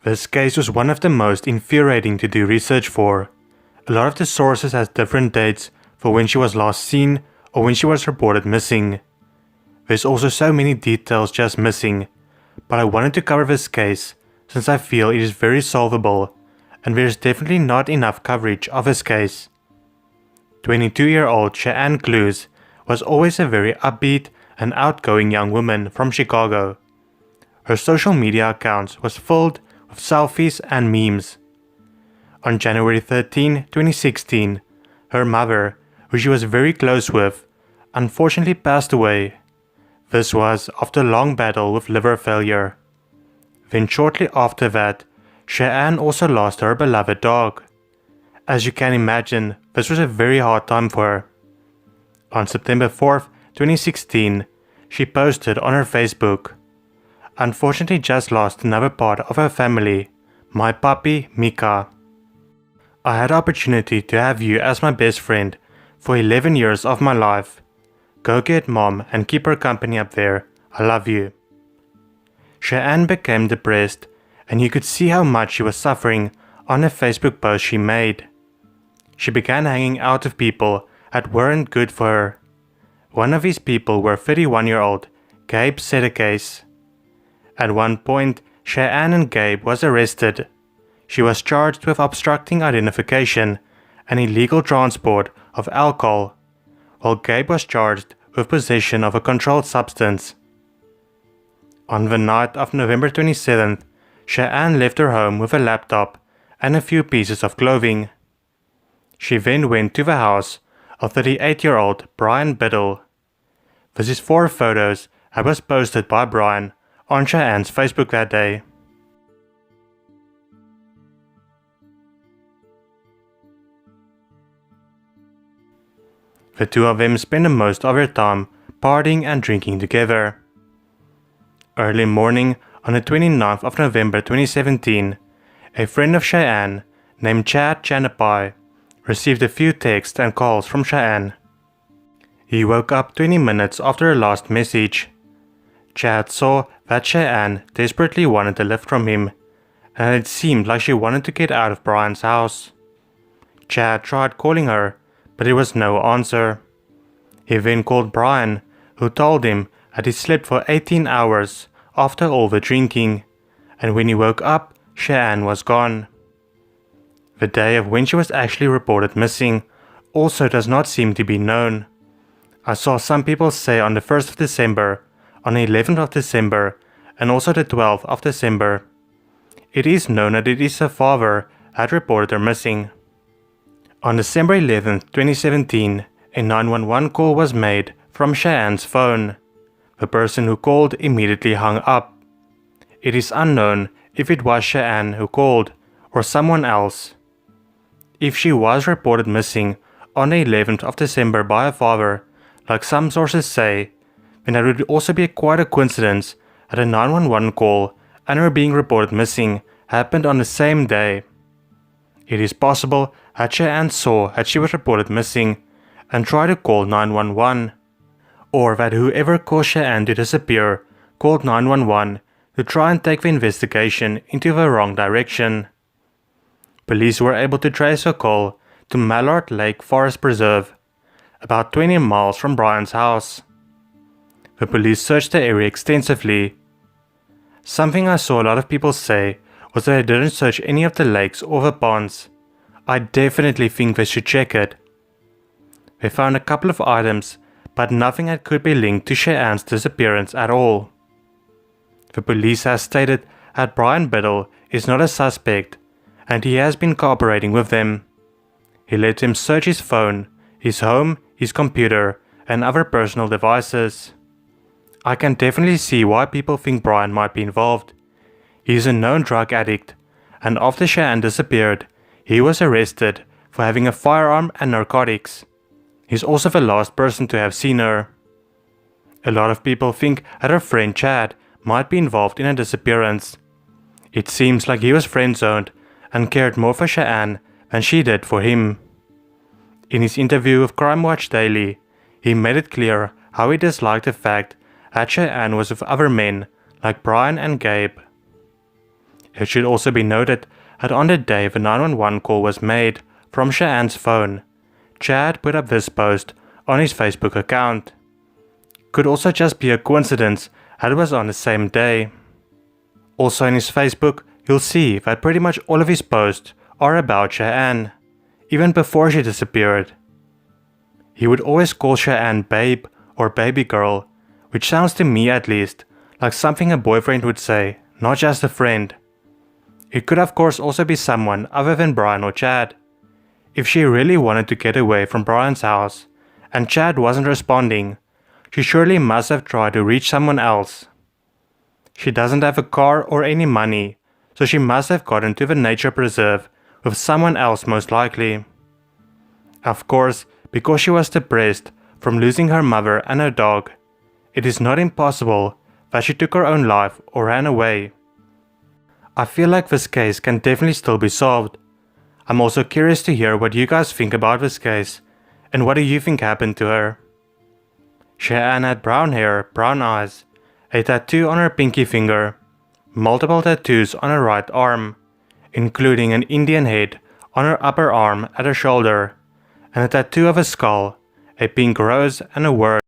This case was one of the most infuriating to do research for. A lot of the sources has different dates for when she was last seen or when she was reported missing. There's also so many details just missing, but I wanted to cover this case since I feel it is very solvable and there is definitely not enough coverage of this case. 22-year-old Cheyann Klus was always a very upbeat and outgoing young woman from Chicago. Her social media accounts was filled with selfies and memes. On January 13, 2016, her mother, who she was very close with, unfortunately passed away. This was after a long battle with liver failure. Then shortly after that, Cheyann also lost her beloved dog. As you can imagine, this was a very hard time for her. On September 4th, 2016, she posted on her Facebook, "Unfortunately just lost another part of her family, my puppy Mika. I had the opportunity to have you as my best friend for 11 years of my life. Go get mom and keep her company up there. I love you." Cheyann became depressed, and you could see how much she was suffering on a Facebook post she made. She began hanging out with people that weren't good for her. One of these people were 31-year-old Gabe Sedekase. At one point, Cheyann and Gabe was arrested. She was charged with obstructing identification and illegal transport of alcohol, while Gabe was charged with possession of a controlled substance. On the night of November 27th, Cheyann left her home with a laptop and a few pieces of clothing. She then went to the house of 38-year-old Brian Biddle. This is 4 photos that was posted by Brian on Cheyann's Facebook that day. The two of them spent the most of their time partying and drinking together. Early morning on the 29th of November 2017, a friend of Cheyann named Chad Chanapai received a few texts and calls from Cheyann. He woke up 20 minutes after her last message. Chad saw that Cheyann desperately wanted a lift from him, and it seemed like she wanted to get out of Brian's house. Chad tried calling her, but there was no answer. He then called Brian, who told him that he slept for 18 hours after all the drinking, and when he woke up, Cheyann was gone. The day of when she was actually reported missing also does not seem to be known. I saw some people say on the 1st of December, on the 11th of December, and also the 12th of December. It is known that it is her father had reported her missing. On December 11th, 2017, a 911 call was made from Cheyann's phone. The person who called immediately hung up. It is unknown if it was Cheyann who called or someone else. If she was reported missing on the 11th of December by her father, like some sources say, then it would also be quite a coincidence that a 911 call and her being reported missing happened on the same day. It is possible that Cheyann saw that she was reported missing and tried to call 911, or that whoever caused Cheyann to disappear called 911 to try and take the investigation into the wrong direction. Police were able to trace her call to Mallard Lake Forest Preserve, about 20 miles from Brian's house. The police searched the area extensively. Something I saw a lot of people say was that they didn't search any of the lakes or the ponds. I definitely think they should check it. They found a couple of items, but nothing that could be linked to Cheyann's disappearance at all. The police has stated that Brian Biddle is not a suspect, and he has been cooperating with them. He let them search his phone, his home, his computer, and other personal devices. I can definitely see why people think Brian might be involved. He is a known drug addict, and after Cheyann disappeared, he was arrested for having a firearm and narcotics. He's also the last person to have seen her. A lot of people think that her friend Chad might be involved in her disappearance. It seems like he was friend-zoned and cared more for Cheyann than she did for him. In his interview with Crime Watch Daily, he made it clear how he disliked the fact that Cheyann was with other men like Brian and Gabe. It should also be noted that on the day the 911 call was made from Cheyann's phone, Chad put up this post on his Facebook account. Could also just be a coincidence that it was on the same day. Also in his Facebook, you'll see that pretty much all of his posts are about Cheyann, even before she disappeared. He would always call Cheyann babe or baby girl, which sounds to me at least like something a boyfriend would say, not just a friend. It could of course also be someone other than Brian or Chad. If she really wanted to get away from Brian's house, and Chad wasn't responding, she surely must have tried to reach someone else. She doesn't have a car or any money, so she must have gotten to the nature preserve with someone else most likely. Of course, because she was depressed from losing her mother and her dog, it is not impossible that she took her own life or ran away. I feel like this case can definitely still be solved. I'm also curious to hear what you guys think about this case, and what do you think happened to her? Cheyann had brown hair, brown eyes, a tattoo on her pinky finger, multiple tattoos on her right arm, including an Indian head on her upper arm at her shoulder, and a tattoo of a skull, a pink rose, and a word.